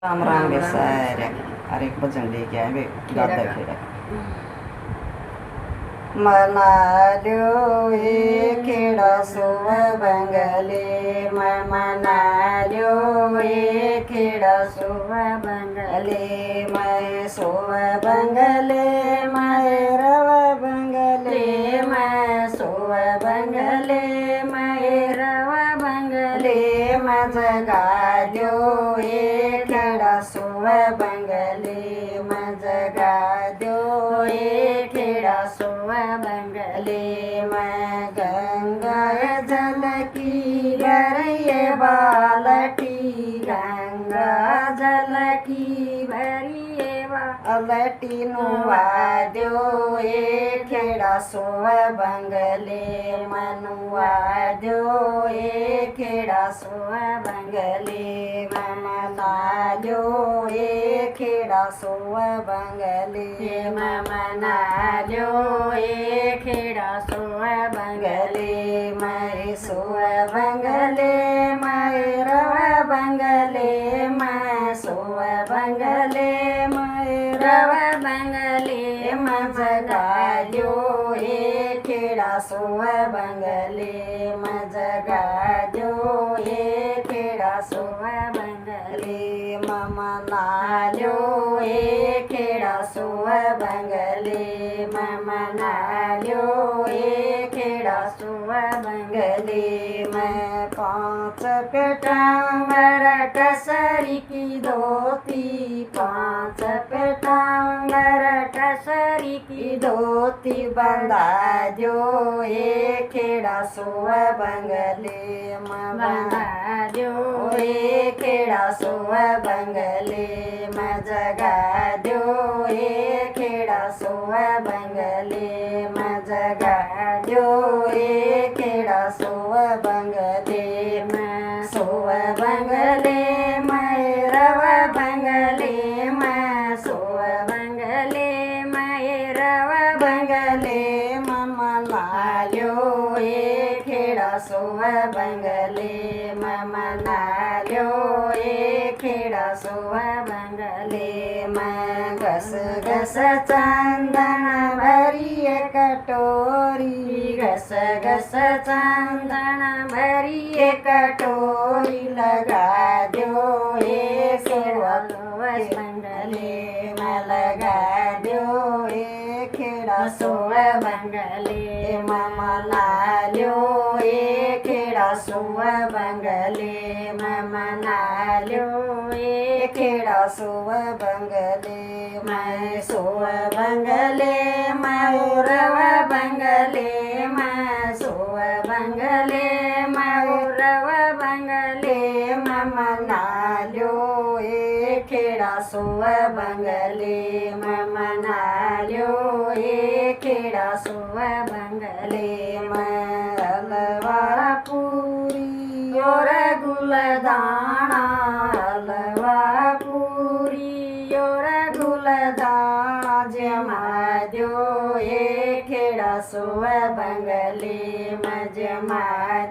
राम राम वे सारे। अरे एक भजन लेके आए वे गाता खेड़ा मना लो ए खेड़ा सोव बंगले मना लो ए खेड़ा सोव बंगले मैं सोव बंगले मैं रव बंगले मैं सोव बंगले मैं रव बंगले मैं जगा दो ए खेड़ा सोव बंगले मैं जगा दो ए खेड़ा सोव बंगले मैं गंगा जल की भरिए बालटी गंगा जल की भरिए बालटी नुआ दो ए खेड़ा सोव बंगले मनुआ दो ए खेड़ा सोव बंगले मना दो ए खेड़ा सोव बंगले मना दो ए खेड़ा सोव बंगले मैं सोव बंगले मैं रव बंगले मैं सोव बंगले मैं रव बंगले मैं जगा दो ए खेड़ा सोव बंगले मैं जगा दो ए खेड़ा सोव बंगले मना लो ए खेड़ा सोव बंगले मना लो ए खेड़ा सोव बंगले मैं पाँच पेटांगर टसरी की धोती पाँच पेटांगर टसरी की धोती बंधा दो ए खेड़ा सोव बंगले बंधा दो ए खेड़ा सोव बंगले मैं जगा दो ए खेड़ा सोव बंगले मैं जगा दो ए खेड़ा सोव बंगले मैं सोव बंगले मैं रव बंगले मैं सोव बंगले मैं रव बंगले मना लो ए खेड़ा सोव बंगले मना लो ए खेड़ा सोव बंगले मैं घस घस चंदन भरिए कटोरी घस घस चंदन भरिए कटोरी लगा दो ए सोव बंगले मैं लगा दो ए खेड़ा सोव बंगले मना लो ए खेड़ा सोव बंगले मना लो ए खेड़ा सोव बंगले मैं सोव बंगले मैं रव बंगले मैं सोव बंगले मैं रव बंगले मना लो ए खेड़ा सोव बंगले मना लो ए खेड़ा सोव बंगले मैं हलवा पूरी और गुलदाना हलवा पूरी और गुलदाना जमा दो ए खेड़ा सोव बंगले मैं जमा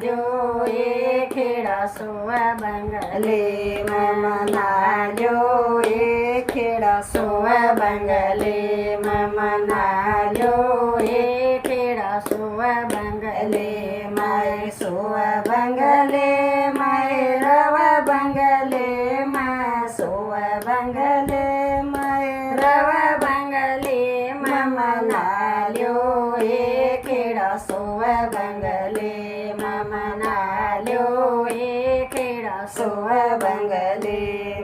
दो ए खेड़ा सोव बंगले मैं मना लो ए खेड़ा सोव बंगले मैं मना लो ए खेड़ा सोव बंगले मैं सोव बंगले मैं रव बंगले मैं सोव बंगले मैं रव बंगले मैं मना लो ए खेड़ा सोव बंगले मैं मना लो ए खेड़ा सोव बंगले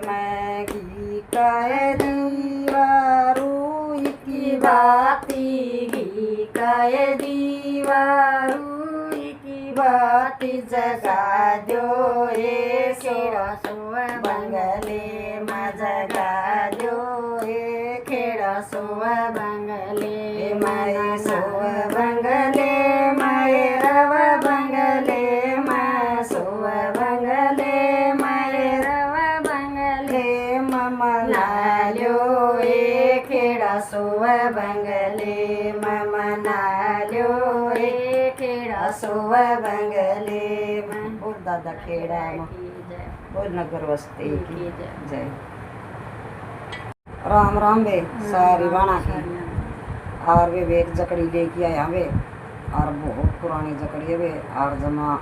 मैं घी काय दीवारू की बाती घी काय दीवारू की बाती जगा दो ए खेड़ा सोव बंगले मैं जगा दो ए खेड़ा सोव बंगले मैं सोव बंगले मैं रव बंगले मैं सोव बंगले मैं रव बंगले मना लो ए खेड़ा सोव बंगले मना लो ए खेड़ा सोव बंगले दादा खेड़ा बोल नगर वस्ती की जय। राम राम वे सारी बाणा की। और वे एक जकड़ी लेके आया वे, और बहुत पुरानी जकड़ी है वे। और जमा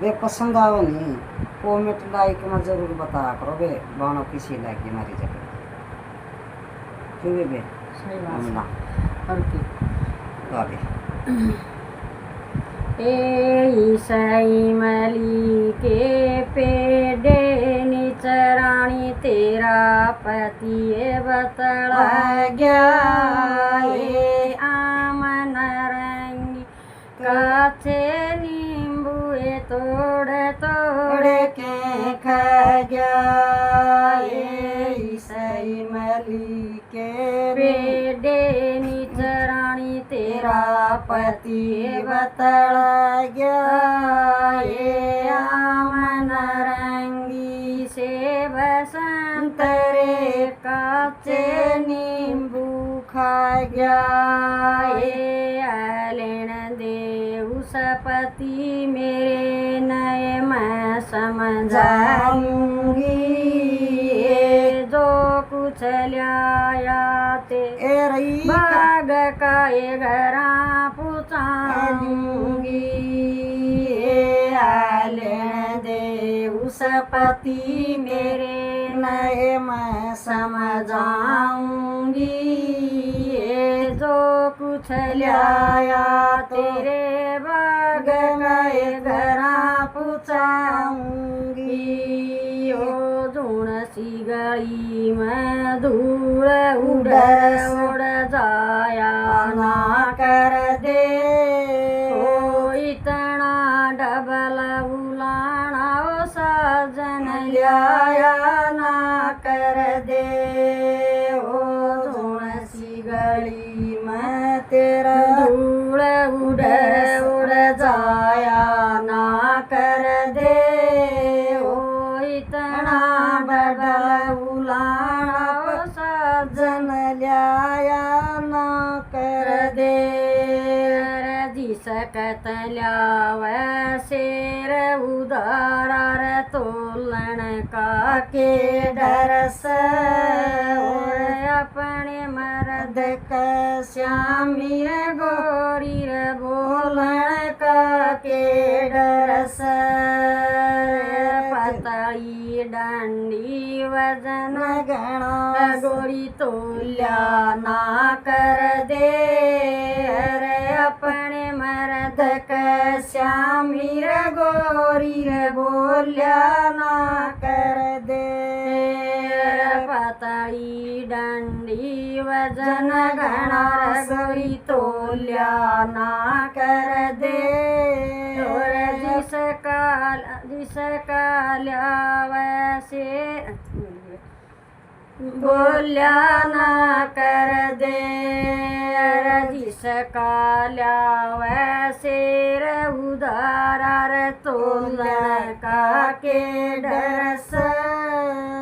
वे पसंद आओ नहीं, कॉमेंट लाइक में जरूर बता करो वे बाणों किसी लगी हमारी जकड़ी क्यों वे। सही बात है। ए सई मली के पेड़े निचराणी तेरा पति बतला गया। ये आमन रंगी काछे नींबू तोड़ तोड़ के खा गया। ये सई मली के पेड़े निचराणी तेरा पति बतला गया। ये आमन रंगी से बसंतरे काचे नींबू खा गया। ये आलेण दे उस पति मेरे नए मैं समझाऊंगी। जो कुछ लाया ते बाग का ये घरा पुचाऊंगी। आलेण दे उस पति मेरे नए मैं समझाऊंगी। जो कुछ लाया तेरे बाग का ये घरा पुचाऊंगी। ओ धूण सी गली में धूल उड़ जाया ना कर दे। ओ इतना डबल बुलाना ओ सजन लाया ना कर दे। ओ धूण सी गली में तेरा धूल उड़ जाया ना कर दे। ओ इतना डबल बुलाना ओ सजन लाया ना कर दे। जिसकत ल्याव शेर उदार तोलन का के डर से। अपने मर्द का श्यामी गोरी बोलन का के डर से। पतली डंडी वजन गणा गोरी तोल्या ना कर दे। अरे अपने मर्द का श्यामी गोरी बोल्या ना कर दे। पतली डंडी वजन गणा गोरी तोल्या ना कर दे। और जिसका ल्याव से बोल्या ना कर दे। जिसका ल्याव शेर उदार तोलन का के डर से।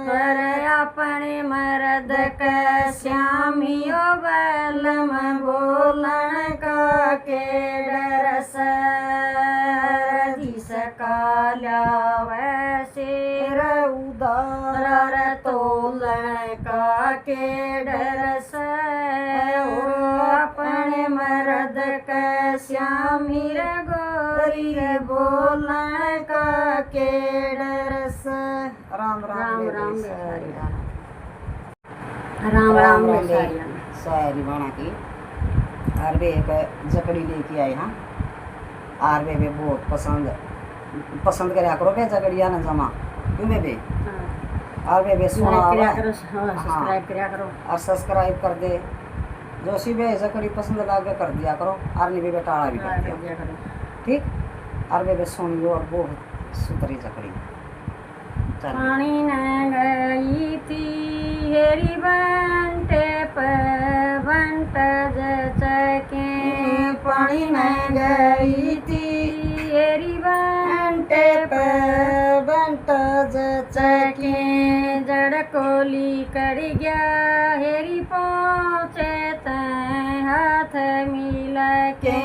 पर अपने मर्द का श्यामियो बलम बोलन का के डर से। जिसका ल्याव शेर उदार तोलन का के डर से। अपने मर्द का श्यामी गोरी बोलन का के डर से। राम राम राम राम राम सारी बाणा की। और वे एक जकड़ी लेके आए हाँ। और वे बहुत पसंद करया करो वे जकड़िया न जमा क्यों वे। और वे सुना और सब्सक्राइब कर दे। जो सी वे जकड़ी पसंद लागे कर दिया करो। और नहीं वे टाड़ा भी कर दिया करो ठीक। और वे सुन लो और बहुत सुतरी जकड़ी। पानी न गई थी हेरी बंटे पर बंट जचके। पानी न गई थी हेरी बंटे पर बंट जचके। जड़ कोली कर गया हेरी पहुँचे तैं हाथ मिल के।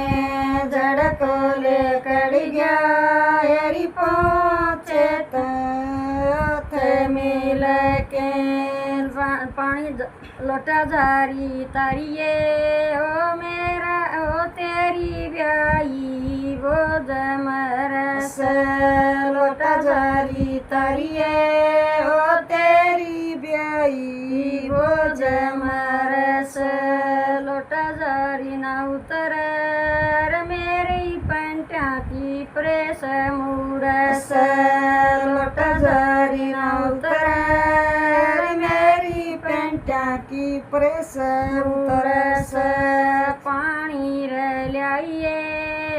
जड़ कोले कर गया हेरी पहुँचे तैं हाथ मिल के। पानी लोटा जारी तारिये ओ मेरा ओ तेरी ब्याई वो जमरस लोटा जारी तारिये ओ तेरी ब्याई वो जमरस लोटा जारी ना उतर मेरी पंटा की प्रेस मुरस लोटा जारी ना उतर मेरी पंटा की प्रेस मुरस पानी रलियाइए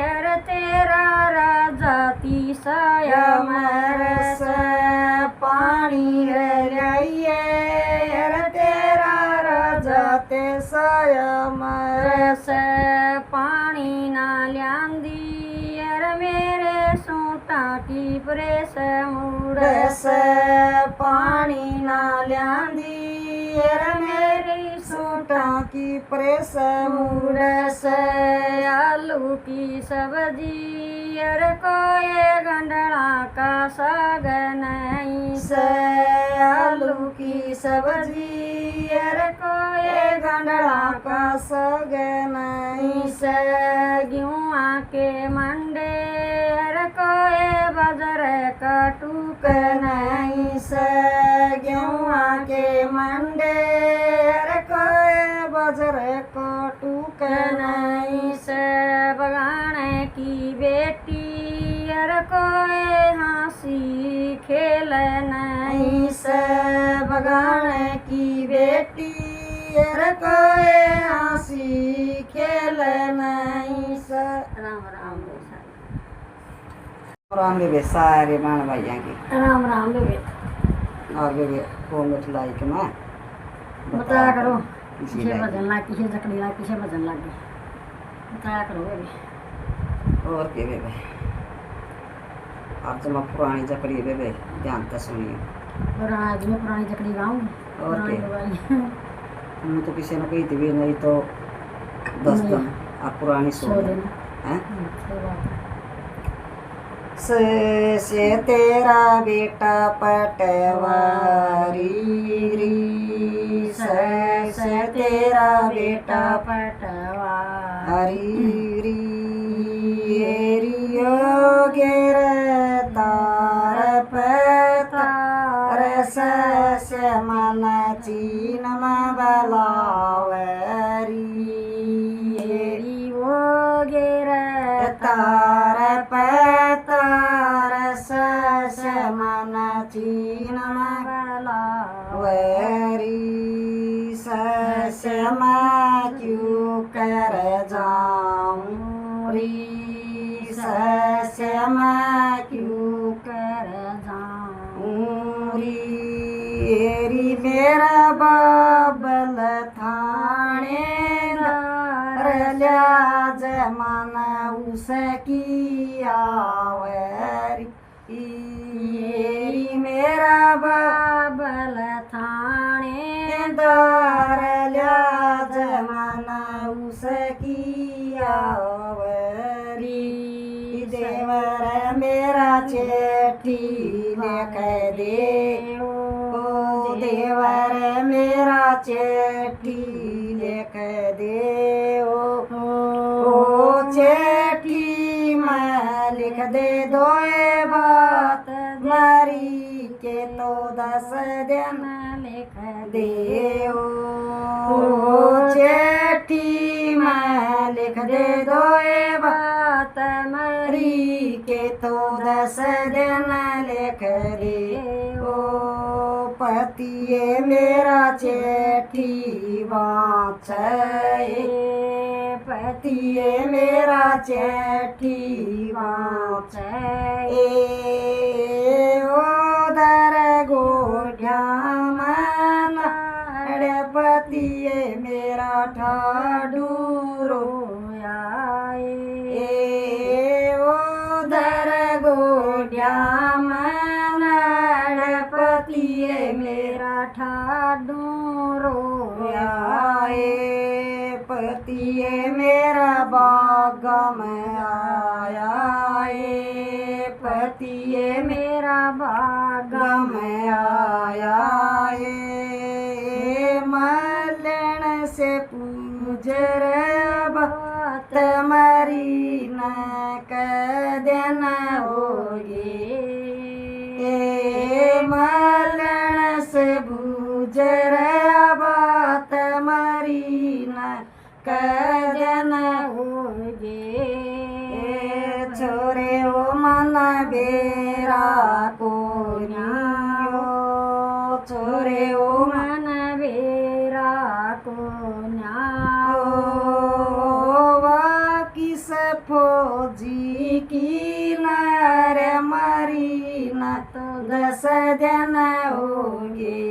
अरे तेरा राजा तीसाया मरस पानी रलियाइए अरे तेरा राजा तेसाया मरस पानी ना लियांदी अरे मेरे सूटा की प्रेस मुरस पानी ना लियांदी अरे मेरी सूटा की प्रेस मुरस आलू की सब्जी अरे कोई गंडला का साग नहीं से आलू की सब्जी अरे कोई गंडला का साग नहीं से गेहुआ के मंडे अरे कोई बाजार का टूक नहीं से गेहुआ के मंडे अरे कोई बाजार का टूक नहीं से बगान की बेटी अरे कोई हंसी खेल नहीं से बगान की बेटी अरे कोई हंसी खेल नहीं से राम राम राम बेबे सारे बाण भाइयों की राम राम बेबे और बेबे को मिठलाई के मैं बताया करो किसी किसे लायक। भजन लाग किसे जकड़ी लाग किसे भजन लाग बताया करो बेबे और के बेबे आप तो मैं पुरानी जकड़ी बेबे ध्यान से सुनिए पुरानी जकड़ी गाऊंगी और पुरानी क्या? दवाई मैं तो किसी ने कही थी नहीं तो 10 नहीं। दिन आप पुरानी सो सुन दिन हैं सही बात है। से तेरा बेटा पटवारी री से तेरा बेटा हरी री रियो गिर तार पतार से मन चीन बलावरी तेरी वो गिर तार पतार से मन चीन वरी से मैं क्यों कर जाऊं री से मैं क्यों कर जाऊं री मेरा बाबल थानेदार लिया जमान उसकी आवरी मेरा बाबल थाने दार लिया जमाना उसकी आवरी देवर मेरा चेठी लिख दे ओ देवर मेरा चेठी लिख दे ओ चेठी मैं लिख दे दो बात मारी के तो 10 दिन लिख दे ओ चेठी मैं लिख दे दो बात मरी के तो 10 दिन लिख दे ओ पतिए मेरा चेठी बाँचे पतिए मेरा चेठी बाँचे ओदर गोढ़िया मन पतिए मेरा ठाडू रोया ओदर गोढ़िया मन पतिए मेरा ठाडू रोया पतिए मेरा बाग में आया पतिए मेरा बाग में आया से पूज रे बात मरी न कदन होगे मलन से पूज रे बात मरी न कदन होगे छोरे ओ मन बेरा को न्यायो छोरे ओ मन बेरा को न्याओ किस फौजी की नर मरी न तो 10 दिन होगे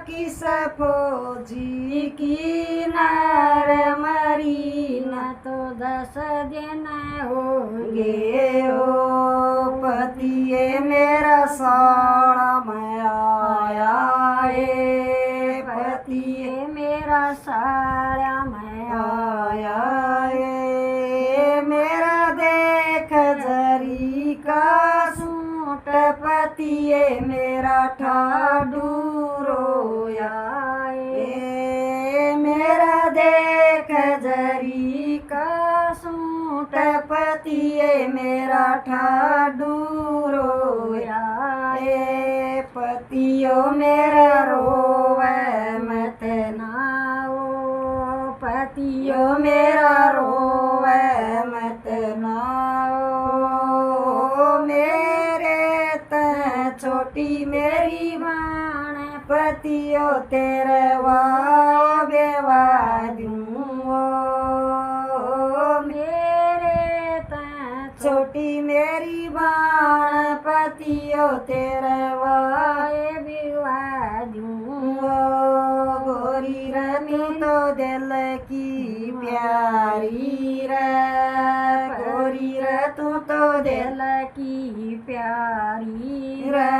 किस फौजी की नर मरी न तो 10 दिन होगे ओ पतिए मेरा साड़ा में आया है पतिए मेरा साड़ा में आया है मेरा देख जरी का सूट पतिए मेरा ठाडू रोया है मेरा देख जरी का सूट पतिए मेरा ठाडू रोया है पतियो मेरा रोवे मत नाओ पतियो मेरा रोवे मत नाओ मेरे त छोटी मेरी बाण पतियो तेरे वाओ बेवा दूँ मेरे त छोटी मेरी बाण पतियो तेरे वाए बिवा दूँ गोरी रमी तो दिल की प्यारी रे गोरी रे तू तो दिल की प्यारी रे